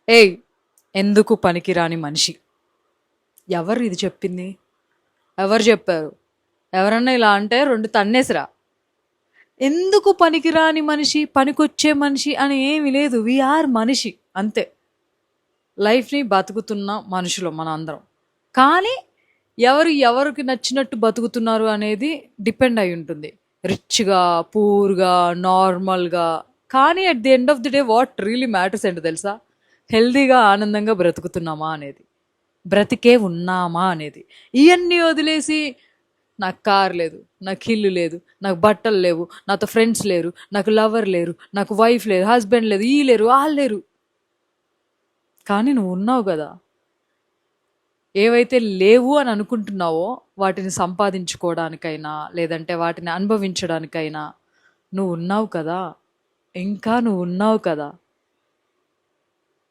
ఏయ్, ఎందుకు పనికిరాని మనిషి? ఎవరు ఇది చెప్పింది? ఎవరు చెప్పారు? ఎవరన్నా ఇలా అంటే రెండు తన్నేసిరా. ఎందుకు పనికిరాని మనిషి, పనికొచ్చే మనిషి అని ఏమి లేదు. వీఆర్ మనిషి అంతే. లైఫ్ని బతుకుతున్న మనుషులు మన అందరం. కానీ ఎవరికి నచ్చినట్టు బతుకుతున్నారు అనేది డిపెండ్ అయి ఉంటుంది. రిచ్గా, పూర్గా, నార్మల్గా. కానీ at the end of the day what really matters ఏంటో తెలుసా? హెల్దీగా ఆనందంగా బ్రతుకుతున్నామా అనేది, బ్రతికే ఉన్నామా అనేది. ఇవన్నీ వదిలేసి నాకు కార్ లేదు, నాకు ఇల్లు లేదు, నాకు బట్టలు లేవు, నాతో ఫ్రెండ్స్ లేరు, నాకు లవర్ లేరు, నాకు వైఫ్ లేరు, హస్బెండ్ లేదు, ఈ లేరు, వాళ్ళు లేరు. కానీ నువ్వు ఉన్నావు కదా. ఏవైతే లేవు అని అనుకుంటున్నావో వాటిని సంపాదించుకోవడానికైనా లేదంటే వాటిని అనుభవించడానికైనా నువ్వు ఉన్నావు కదా. ఇంకా నువ్వు ఉన్నావు కదా.